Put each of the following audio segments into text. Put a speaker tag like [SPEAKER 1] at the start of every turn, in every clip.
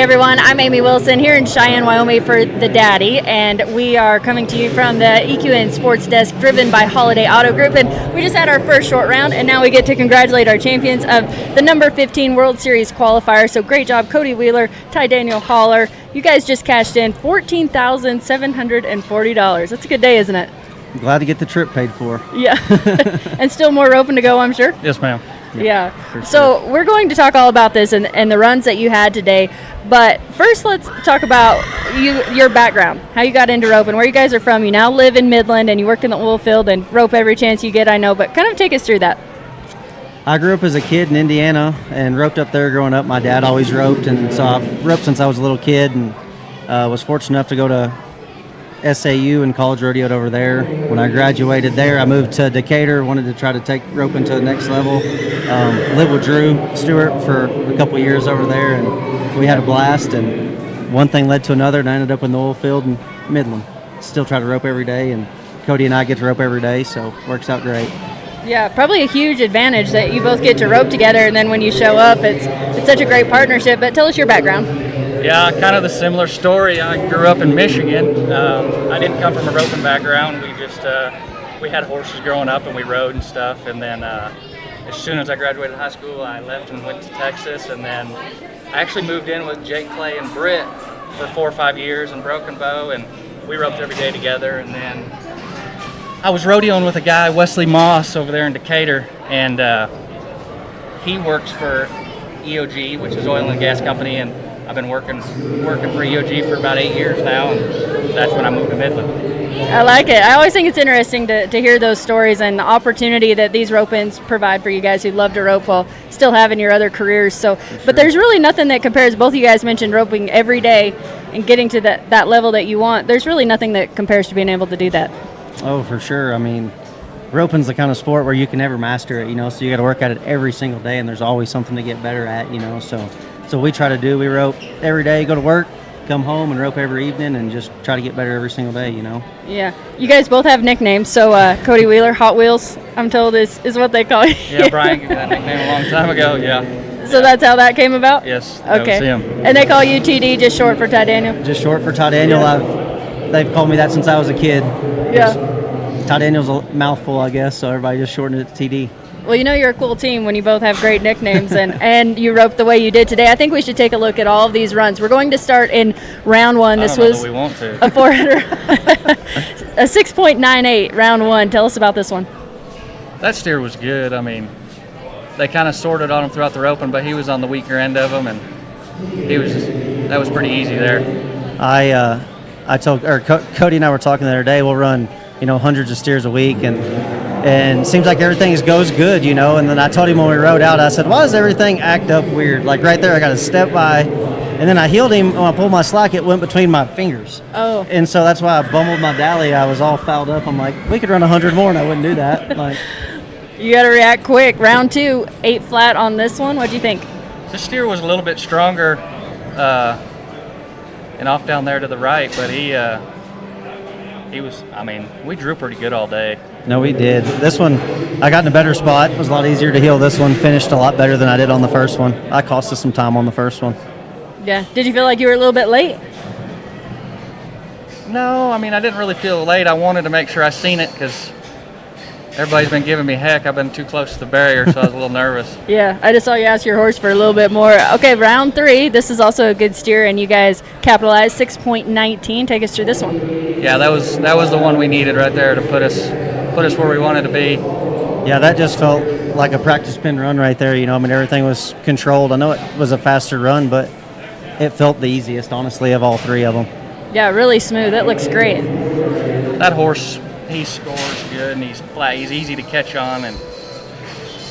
[SPEAKER 1] everyone, I'm Amy Wilson here in Cheyenne, Wyoming for the Daddy, and we are coming to you from the EQN Sports Desk driven by Holiday Auto Group, and we just had our first short round, and now we get to congratulate our champions of the number 15 World Series Qualifier. So great job, Cody Wheeler, TyDaniel Holler. You guys just cashed in $14,740. That's a good day, isn't it?
[SPEAKER 2] Glad to get the trip paid for.
[SPEAKER 1] Yeah. And still more roping to go, I'm sure?
[SPEAKER 3] Yes, ma'am.
[SPEAKER 1] Yeah.
[SPEAKER 2] Sure.
[SPEAKER 1] So we're going to talk all about this and the runs that you had today. But first, let's talk about your background, how you got into roping, where you guys are from. You now live in Midland, and you work in the oil field and rope every chance you get, I know. But kind of take us through that.
[SPEAKER 2] I grew up as a kid in Indiana and roped up there growing up. My dad always roped, and so I've roped since I was a little kid, and was fortunate enough to go to SAU and college rodeoed over there. When I graduated there, I moved to Decatur, wanted to try to take roping to the next level. Lived with Drew Stewart for a couple years over there, and we had a blast, and one thing led to another, and I ended up in the oil field in Midland. Still try to rope every day, and Cody and I get to rope every day, so it works out great.
[SPEAKER 1] Yeah, probably a huge advantage that you both get to rope together, and then when you show up, it's such a great partnership. But tell us your background.
[SPEAKER 3] Yeah, kind of the similar story. I grew up in Michigan. I didn't come from a roping background. We had horses growing up, and we rode and stuff. And then as soon as I graduated high school, I left and went to Texas. And then I actually moved in with Jake, Clay, and Britt for 4 or 5 years in Broken Bow, and we roped every day together. And then I was rodeoing with a guy, Wesley Moss, over there in Decatur, and he works for EOG, which is oil and gas company, and I've been working for EOG for about 8 years now, and that's when I moved to Midland.
[SPEAKER 1] I like it. I always think it's interesting to hear those stories and the opportunity that these rope-ins provide for you guys who love to rope while still having your other careers. So, but there's really nothing that compares. Both of you guys mentioned roping every day and getting to that level that you want. There's really nothing that compares to being able to do that.
[SPEAKER 2] Oh, for sure. I mean, roping's the kind of sport where you can never master it, so you got to work at it every single day, and there's always something to get better at, So we try to do. We rope every day, go to work, come home, and rope every evening, and just try to get better every single day,
[SPEAKER 1] Yeah. You guys both have nicknames. So Cody Wheeler, Hot Wheels, I'm told is what they call you.
[SPEAKER 3] Yeah, Brian gave that nickname a long time ago, yeah.
[SPEAKER 1] So that's how that came about?
[SPEAKER 3] Yes, that
[SPEAKER 1] okay.
[SPEAKER 3] was him.
[SPEAKER 1] And they call you TD, just short for TyDaniel?
[SPEAKER 2] Just short for TyDaniel.
[SPEAKER 1] Yeah.
[SPEAKER 2] They've called me that since I was a kid.
[SPEAKER 1] Yeah.
[SPEAKER 2] TyDaniel's a mouthful, I guess, so everybody just shortened it to TD.
[SPEAKER 1] Well, you're a cool team when you both have great nicknames and you roped the way you did today. I think we should take a look at all of these runs. We're going to start in round one. This was
[SPEAKER 3] we want to.
[SPEAKER 1] a 6.98 round one. Tell us about this one.
[SPEAKER 3] That steer was good. I mean, they kind of sorted on him throughout the roping, but he was on the weaker end of them, and that was pretty easy there.
[SPEAKER 2] Cody and I were talking the other day. We'll run, hundreds of steers a week, and it seems like everything goes good, and then I told him when we rode out, I said, why does everything act up weird? Like right there, I got to step by, and then I heeled him. When I pulled my slack, it went between my fingers.
[SPEAKER 1] Oh.
[SPEAKER 2] And so that's why I bumbled my dally. I was all fouled up. I'm like, we could run 100 more, and I wouldn't do that. Like,
[SPEAKER 1] you got to react quick. Round two, 8 flat on this one. What'd you think?
[SPEAKER 3] This steer was a little bit stronger and off down there to the right, but he was, we drew pretty good all day.
[SPEAKER 2] No, we did. This one, I got in a better spot. It was a lot easier to heel this one. Finished a lot better than I did on the first one. I cost us some time on the first one.
[SPEAKER 1] Yeah. Did you feel like you were a little bit late?
[SPEAKER 3] No, I didn't really feel late. I wanted to make sure I seen it because everybody's been giving me heck. I've been too close to the barrier, so I was a little nervous.
[SPEAKER 1] Yeah, I just saw you ask your horse for a little bit more. Okay, round three. This is also a good steer, and you guys capitalized 6.19. Take us through this one.
[SPEAKER 3] Yeah, that was the one we needed right there to put us where we wanted to be.
[SPEAKER 2] Yeah, that just felt like a practice pin run right there. Everything was controlled. I know it was a faster run, but it felt the easiest, honestly, of all three of them.
[SPEAKER 1] Yeah, really smooth. That looks great.
[SPEAKER 3] That horse, he scores good, and he's flat. He's easy to catch on, and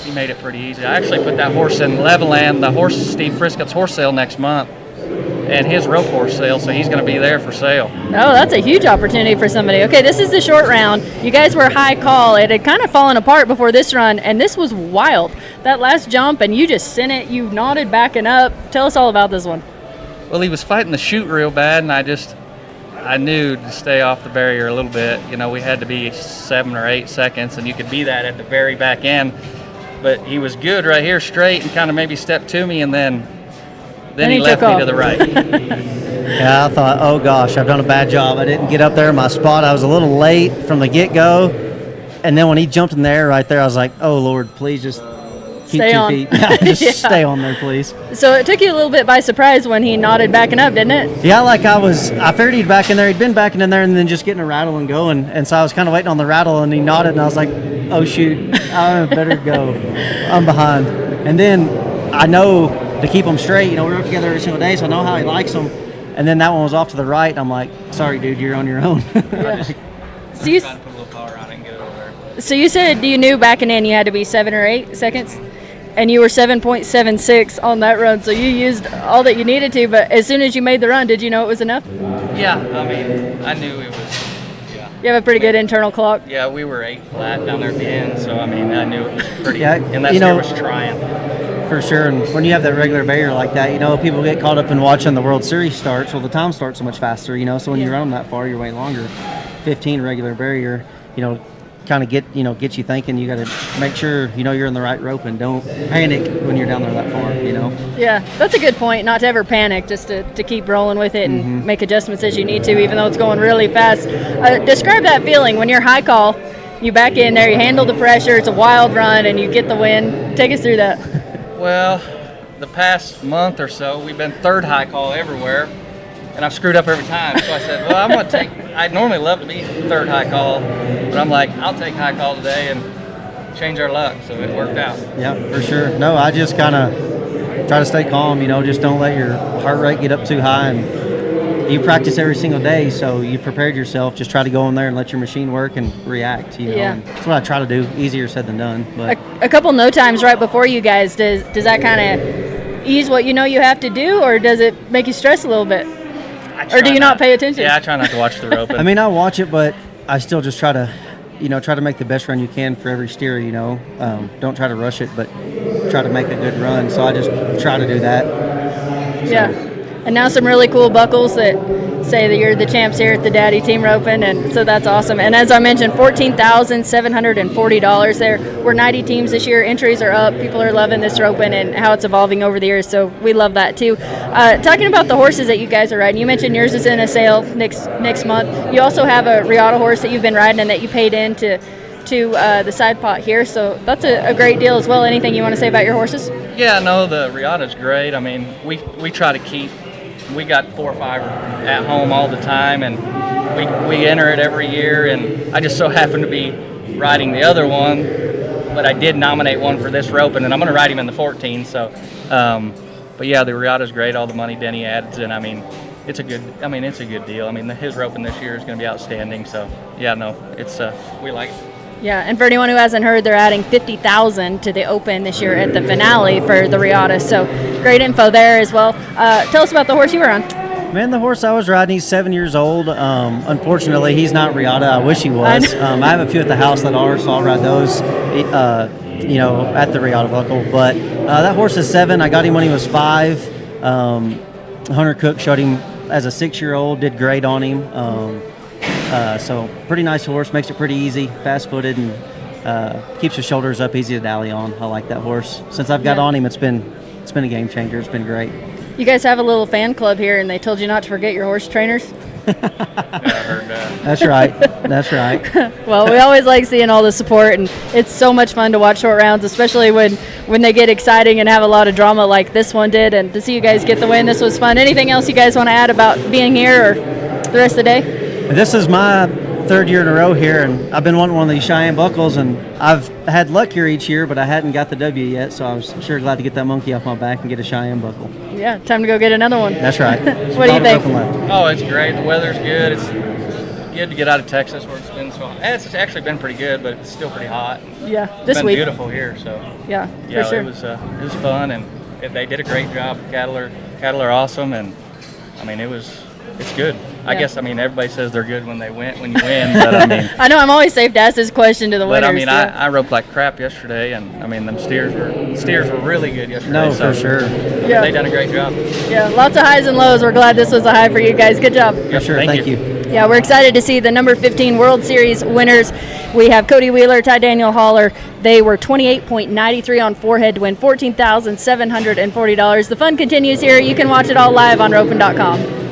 [SPEAKER 3] he made it pretty easy. I actually put that horse in Leveland, the horse Steve Friscott's horse sale next month, and his rope horse sale, so he's going to be there for sale.
[SPEAKER 1] Oh, that's a huge opportunity for somebody. Okay, this is the short round. You guys were high call. It had kind of fallen apart before this run, and this was wild. That last jump, and you just sent it. You nodded backing up. Tell us all about this one.
[SPEAKER 3] Well, he was fighting the chute real bad, and I knew to stay off the barrier a little bit. We had to be 7 or 8 seconds, and you could be that at the very back end. But he was good right here straight and kind of maybe stepped to me, and then Then he left
[SPEAKER 1] took
[SPEAKER 3] me
[SPEAKER 1] off.
[SPEAKER 3] to the right.
[SPEAKER 2] Yeah, I thought, oh gosh, I've done a bad job. I didn't get up there in my spot. I was a little late from the get-go. And then when he jumped in the air right there, I was like, oh, Lord, please just keep
[SPEAKER 1] Stay
[SPEAKER 2] 2
[SPEAKER 1] on.
[SPEAKER 2] feet. Just
[SPEAKER 1] Yeah.
[SPEAKER 2] stay on there, please.
[SPEAKER 1] So it took you a little bit by surprise when he nodded backing up, didn't it?
[SPEAKER 2] Yeah, like I figured he'd back in there. He'd been backing in there and then just getting a rattle and going. And so I was kind of waiting on the rattle, and he nodded, and I was like, oh, shoot, I better go. I'm behind. And then I know to keep him straight, we work together every single day, so I know how he likes them. And then that one was off to the right, and I'm like, sorry, dude, you're on your own.
[SPEAKER 1] So you,
[SPEAKER 3] Trying to put a little power on it and get it over there.
[SPEAKER 1] so you said you knew backing in you had to be 7 or 8 seconds, and you were 7.76 on that run, so you used all that you needed to. But as soon as you made the run, did you know it was enough?
[SPEAKER 3] Yeah, I mean, I knew it was. Yeah.
[SPEAKER 1] You have a pretty good internal clock.
[SPEAKER 3] Yeah, we were 8 flat down there at the end, so I mean, I knew it was pretty.
[SPEAKER 2] Yeah,
[SPEAKER 3] and that steer was trying.
[SPEAKER 2] For sure, and when you have that regular barrier like that, people get caught up in watching the World Series starts. Well, the time starts so much faster, so when you run them that far, you're way longer. 15 regular barrier, kind of get you thinking. You got to make sure you're in the right rope and don't panic when you're down there that far.
[SPEAKER 1] Yeah, that's a good point, not to ever panic, just to keep rolling with it and make adjustments as you need to, even though it's going really fast. Describe that feeling when you're high call, you back in there, you handle the pressure, it's a wild run, and you get the win. Take us through that.
[SPEAKER 3] Well, the past month or so, we've been third high call everywhere, and I've screwed up every time. So I said, well, I'm going to take, I'd normally love to be third high call, but I'm like, I'll take high call today and change our luck. So it worked out.
[SPEAKER 2] Yeah, for sure. No, I just kind of try to stay calm, just don't let your heart rate get up too high. And you practice every single day, so you've prepared yourself. Just try to go in there and let your machine work and react.
[SPEAKER 1] Yeah.
[SPEAKER 2] And that's what I try to do. Easier said than done. But
[SPEAKER 1] A couple no times right before you guys, does that kind of ease what you have to do, or does it make you stress a little bit? Or do you not pay attention?
[SPEAKER 3] Yeah, I try not to watch the rope.
[SPEAKER 2] I mean, I watch it, but I still just try to, try to make the best run you can for every steer. Don't try to rush it, but try to make a good run. So I just try to do that.
[SPEAKER 1] Yeah. And now some really cool buckles that say that you're the champs here at the Daddy Team Roping, and so that's awesome. And as I mentioned, $14,740 there. We're 90 teams this year. Entries are up. People are loving this roping and how it's evolving over the years, so we love that too. Talking about the horses that you guys are riding, you mentioned yours is in a sale next month. You also have a Riata horse that you've been riding and that you paid into the side pot here, so that's a great deal as well. Anything you want to say about your horses?
[SPEAKER 3] Yeah, no, the Riata's great. I mean, we try to keep. We got 4 or 5 at home all the time, and we enter it every year. And I just so happen to be riding the other one, but I did nominate one for this roping, and I'm going to ride him in the 14. So, but yeah, the Riata's great. All the money Denny adds, and I mean, it's a good deal. I mean, his roping this year is going to be outstanding. So, yeah, no, it's we like it.
[SPEAKER 1] Yeah, and for anyone who hasn't heard, they're adding $50,000 to the Open this year at the finale for the Riata. So great info there as well. Tell us about the horse you were on.
[SPEAKER 2] Man, the horse I was riding, he's 7 years old. Unfortunately, he's not Riata. I wish he was. I have a few at the house that are, so I'll ride those, at the Riata buckle. But that horse is 7. I got him when he was 5. Hunter Cook showed him as a 6-year-old, did great on him. So pretty nice horse, makes it pretty easy, fast-footed, and keeps his shoulders up, easy to dally on. I like that horse. Since I've got on him, it's been a game changer. It's been great.
[SPEAKER 1] You guys have a little fan club here, and they told you not to forget your horse trainers.
[SPEAKER 3] Yeah, I heard that.
[SPEAKER 2] That's right. That's right.
[SPEAKER 1] Well, we always like seeing all the support, and it's so much fun to watch short rounds, especially when they get exciting and have a lot of drama like this one did. And to see you guys get the win, this was fun. Anything else you guys want to add about being here or the rest of the day?
[SPEAKER 2] This is my 3rd year in a row here, and I've been wanting one of these Cheyenne buckles, and I've had luck here each year, but I hadn't got the W yet, so I was sure glad to get that monkey off my back and get a Cheyenne buckle.
[SPEAKER 1] Yeah, time to go get another one.
[SPEAKER 2] That's right.
[SPEAKER 1] What do you think?
[SPEAKER 3] Oh, it's great. The weather's good. It's good to get out of Texas where it's been so hot. It's actually been pretty good, but it's still pretty hot.
[SPEAKER 1] Yeah,
[SPEAKER 3] It's
[SPEAKER 1] this
[SPEAKER 3] been
[SPEAKER 1] week.
[SPEAKER 3] beautiful here, so
[SPEAKER 1] Yeah,
[SPEAKER 3] yeah,
[SPEAKER 1] for sure.
[SPEAKER 3] it was fun, and they did a great job. Cattle are awesome, and I mean it's good. I guess everybody says they're good when you win, but I mean.
[SPEAKER 1] I know I'm always safe to ask this question to the
[SPEAKER 3] But
[SPEAKER 1] winners.
[SPEAKER 3] I mean, I roped like crap yesterday, and I mean, them steers were really good yesterday.
[SPEAKER 2] No,
[SPEAKER 3] so
[SPEAKER 2] for sure.
[SPEAKER 1] Yeah.
[SPEAKER 3] They done a great job.
[SPEAKER 1] Yeah, lots of highs and lows. We're glad this was a high for you guys. Good job.
[SPEAKER 2] For sure. Thank you.
[SPEAKER 1] Yeah, we're excited to see the number 15 World Series winners. We have Cody Wheeler, TyDaniel Haller. They were 28.93 on forehead to win $14,740. The fun continues here. You can watch it all live on roping.com.